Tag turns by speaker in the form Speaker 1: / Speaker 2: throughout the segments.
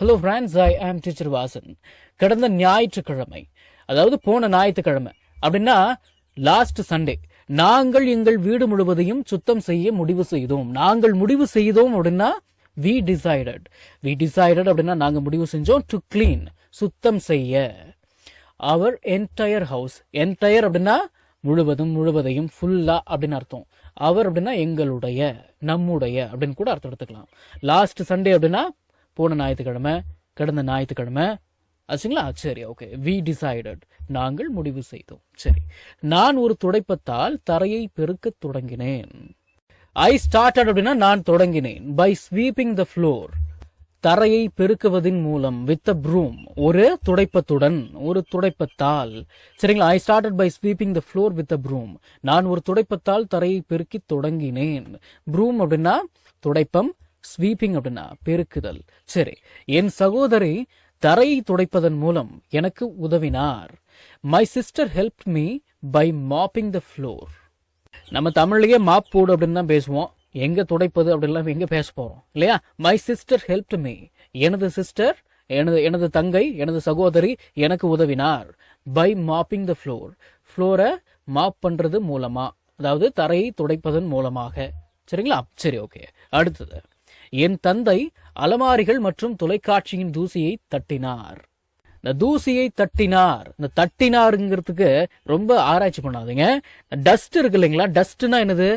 Speaker 1: Hello friends, ஐ ஆம் teacher Vasan. கடந்த ஞாயிற்றுக்கிழமை, அதாவது போன ஞாயிற்றுக்கிழமை அப்படின்னா லாஸ்ட் சண்டே, நாங்கள் எங்கள் வீடு முழுவதையும் சுத்தம் செய்ய முடிவு செய்தோம். நாங்கள் முடிவு செய்தோம் அப்படின்னா we decided அப்படின்னா நாங்கள் முடிவு செஞ்சோம் to clean, சுத்தம் செய்ய our entire house. entire அப்படின்னா முழுவதையும், ஃபுல்லா அப்படின்னு அர்த்தம். அவர் அப்படின்னா எங்களுடைய, நம்முடைய அப்படின்னு கூட அர்த்தம் எடுத்துக்கலாம். லாஸ்ட் சண்டே அப்படின்னா போன ஞாயிற்றுக்கிழமை, கடந்த ஞாயிற்றுக்கிழமை ஆச்சுங்களா? சரி, ஓகே. வி டிசைடட், நாங்கள் முடிவு செய்தோம். சரி, நான் ஒரு துடைப்பத்தால் தரையை பெருக்க தொடங்கினேன். ஐ ஸ்டார்டட் அப்படின்னா நான் தொடங்கினேன். பை ஸ்வீப்பிங் த ஃப்ளோர், தரையை பெருக்குவதின் மூலம். வித் அ ப்ரூம், ஒரு துடைப்பத்துடன், ஒரு துடைப்பத்தால். சரிங்களா? I started by sweeping the floor with a broom. நான் ஒரு துடைப்பத்தால் தரையை பெருக்கி தொடங்கினேன். ப்ரூம் அப்படின்னா துடைப்பம், ஸ்வீப்பிங் அப்படின்னா பெருக்குதல். சரி, என் சகோதரி தரையை துடைப்பதன் மூலம் எனக்கு உதவினார். My sister help me by mopping the floor. நம்ம தமிழ்லயே மாப் போடு அப்படின்னு தான் பேசுவோம். எங்க துடைப்பது அப்படின்லாம் எங்க பேச போறோம் இல்லையா? மை சிஸ்டர் ஹெல்ப் மீ, எனது சிஸ்டர், எனது தங்கை, எனது சகோதரி எனக்கு உதவினார். பை மாப்பிங் த ஃப்ளோர், ஃப்ளோரை மாப் பண்றது மூலமா, அதாவது தரையை துடைப்பதன் மூலமாக. சரிங்களா? சரி, ஓகே. அடுத்தது, என் தந்தை அலமாரிகள் மற்றும் தொலைக்காட்சியின் தூசியை தட்டினார். இந்த தூசியை தட்டினார், இந்த தட்டினாருங்கிறதுக்கு ரொம்ப ஆராய்ச்சி பண்ணாதீங்க. டஸ்ட் இருக்கு இல்லைங்களா? டஸ்ட்னா என்னது?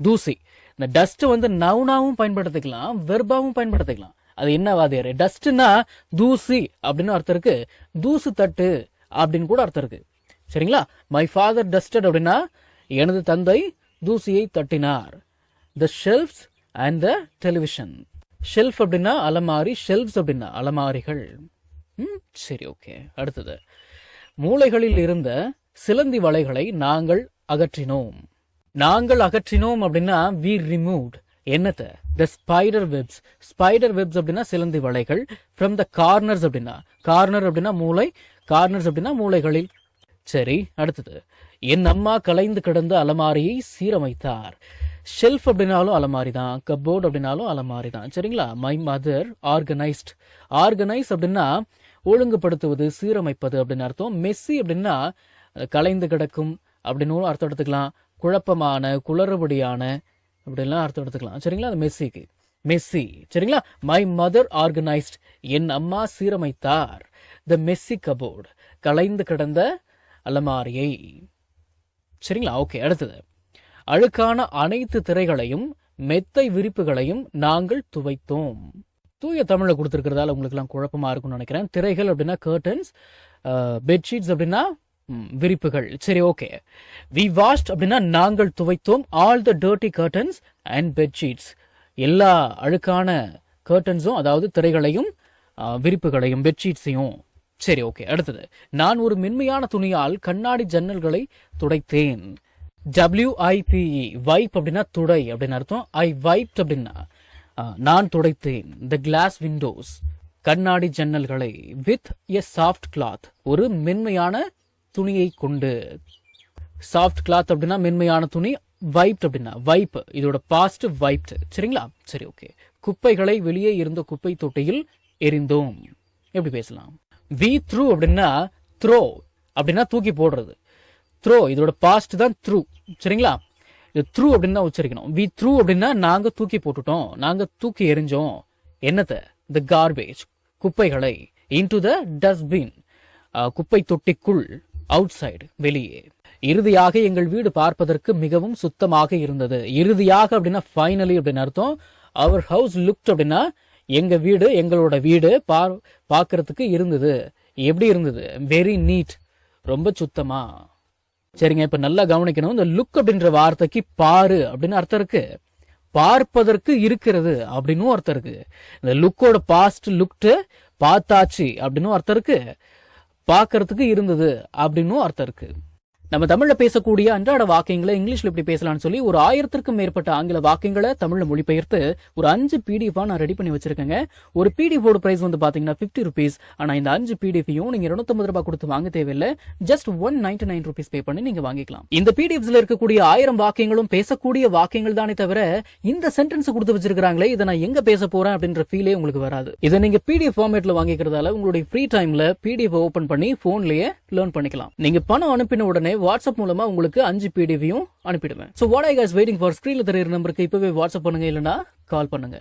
Speaker 1: தூசி. இந்த டஸ்ட் வந்து நவுனாவும் பயன்படுத்திக்கலாம், வெர்பாவும் பயன்படுத்திக்கலாம். அது என்ன வாதியாரு? டஸ்ட்னா தூசி அப்படின்னு அர்த்தம் இருக்கு, தூசு தட்டு அப்படின்னு கூட அர்த்தம் இருக்கு. சரிங்களா? மை ஃபாதர் டஸ்டட் அப்படின்னா எனது தந்தை தூசியை தட்டினார். The shelves and the television. Shelf அப்படின்னா அலமாரி, ஷெல்ஃப்ஸ் அப்படின்னா அலமாரிகள். சரி, ஓகே. அடுத்தது, மூளைகளில் இருந்த சிலந்தி வலைகளை நாங்கள் அகற்றினோம். நாங்கள் அகற்றினோம் அப்படின்னா we removed. என்னத்த? the spider webs. spider webs அப்படின்னா சிலந்தி வலைகள். from the corners அப்படின்னா, கார்னர் அப்படின்னா மூளை, கார்னர்ஸ் அப்படின்னா மூளைகளில். சரி, அடுத்தது, என் அம்மா கலைந்து கிடந்த அலமாரியை சீரமைத்தார். ஷெல்ஃப் அப்படின்னாலும் அலமாரி தான், கப்போர்ட் அப்படின்னாலும் அலமாரி தான். சரிங்களா? My mother organised. ஆர்கனைஸ் அப்படின்னா ஒழுங்குபடுத்துவது, சீரமைப்பது அப்படின்னு அர்த்தம். மெஸ்ஸி அப்படின்னா கலைந்து கிடக்கும் அப்படின்னு அர்த்தம் எடுத்துக்கலாம். குழப்பமான, குளறுபடியான அப்படின்லாம் அர்த்தம் எடுத்துக்கலாம். சரிங்களா? அது மெஸ்ஸிக்கு, மெஸ்ஸி. சரிங்களா? மை மதர் ஆர்கனைஸ்ட், என் அம்மா சீரமைத்தார். த மெஸ்ஸி கபோர்ட், கலைந்து கிடந்த அலமாரியை. சரிங்களா? ஓகே. அடுத்தது, அழுக்கான அனைத்து திரைகளையும் மெத்தை விரிப்புகளையும் நாங்கள் துவைத்தோம். தூய தமிழ்ல கொடுத்திருக்கிறதால உங்களுக்கு எல்லாம் குழப்பமா இருக்கும்னு நினைக்கிறேன். திரைகள் அப்படின்னா கர்டன்ஸ், பெட்ஷீட்ஸ் அப்படின்னா விரிப்புகள். சரி, ஓகே. வி வாஷ்ட் அப்படின்னா நாங்கள் துவைத்தோம். All the dirty curtains and bedsheets, எல்லா அழுக்கான கர்டன்ஸும், அதாவது திரைகளையும் விரிப்புகளையும் பெட்ஷீட்ஸையும். சரி, ஓகே. அடுத்தது, நான் ஒரு மென்மையான துணியால் கண்ணாடி ஜன்னல்களை துடைத்தேன். WIPE, வைப் அப்படின்னா துடை அப்படின்னு அர்த்தம். ஐ வைப்ட் அப்படின்னா நான் துடைத்தேன். த கிளாஸ் விண்டோஸ், கண்ணாடி ஜன்னல்களை. வித் எ சாஃப்ட் கிளாத், ஒரு மென்மையான துணியை கொண்டு. சாஃப்ட் கிளாத் அப்படின்னா மென்மையான துணி. வைப்ட் அப்படின்னா வைப், இதோட பாஸ்ட் வைப்ட். சரிங்களா? சரி, ஓகே. குப்பைகளை வெளியே இருந்த குப்பை தொட்டியில் எரிந்தோம். எப்படி பேசலாம்? வி த்ரூ அப்படின்னா த்ரோ அப்படின்னா தூக்கி போடுறது. த்ரோ, இதோட பாஸ்ட் தான் த்ரூ. சரிங்களா? இது த்ரூ அப்படின்னு தான் உச்சரிக்கணும். வி த்ரூ அப்படின்னா நாங்க தூக்கி போட்டுட்டோம், நாங்க தூக்கி எரிஞ்சோம். என்னத்த? த கார்பேஜ், குப்பைகளை. இன்டு த டஸ்ட்பின், குப்பை தொட்டிக்குள். அவுட் சைடு, வெளியே. இறுதியாக எங்கள் வீடு பார்ப்பதற்கு மிகவும் சுத்தமாக இருந்தது. இறுதியாக அப்படின்னா ஃபைனலி அப்படின்னு அர்த்தம். அவர் ஹவுஸ் லுக்ட் அப்படின்னா எங்க வீடு, எங்களோட வீடு பார்க்கறதுக்கு இருந்தது. எப்படி இருந்தது? வெரி நீட், ரொம்ப சுத்தமா. சரிங்க, இப்ப நல்லா கவனிக்கணும். இந்த லுக் அப்படின்ற வார்த்தைக்கு பாரு அப்படின்னு அர்த்தம் இருக்கு, பார்ப்பதற்கு இருக்கிறது அப்படின்னு அர்த்தம் இருக்கு. இந்த லுக்கோட பாஸ்ட் லுக்டு, பார்த்தாச்சு அப்படின்னு அர்த்தம் இருக்கு, பார்க்கறதுக்கு இருந்தது அப்படின்னு அர்த்தம் இருக்கு. நம்ம தமிழ்ல பேசக்கூடிய அன்றாட வாக்கியங்களை இங்கிலீஷ்ல எப்படி பேசலாம்னு சொல்லி ஒரு 1000க்கும் மேற்பட்ட ஆங்கில வாக்கியங்களை தமிழ்ல மொழிபெயர்த்து ஒரு 5 PDF நான் ரெடி பண்ணி வச்சிருக்கேங்க. ஒரு PDF ஓட பிரைஸ் வந்து பாத்தீங்கன்னா 50 rupees. ஆனா இந்த 5 PDFையும் நீங்க 250 ரூபாய் கொடுத்து வாங்க தேவையில்லை. ஜஸ்ட் 199 rupees பே பண்ணி நீங்க வாங்கிக்கலாம். இந்த PDFஸ்ல இருக்கக்கூடிய 1000 வாக்கியங்களும் பேசக்கூடிய வாக்கியங்கள் தானே தவிர இந்த சென்டென்ஸ் கொடுத்து வச்சிருக்காங்களே இதை நான் எங்க பேச போறேன் அப்படின்ற ஃபீலே உங்களுக்கு வராது. இதை நீங்க PDF ஃபார்மேட்ல வாங்கிக்கிறதால உங்களுடைய ஃப்ரீ டைம்ல PDF ஓபன் பண்ணி போன்லயே லேர்ன் பண்ணிக்கலாம். நீங்க பணம் அனுப்பின உடனே வாட்ஸ்அப் மூலமா உங்களுக்கு 5 PDFையும் அனுப்பிடுவேன். So what are you guys waiting for? ஸ்கிரீன்ல தெரியுற நம்பருக்கு இப்பவே வாட்ஸ்அப் பண்ணுங்க, இல்லனா கால் பண்ணுங்க.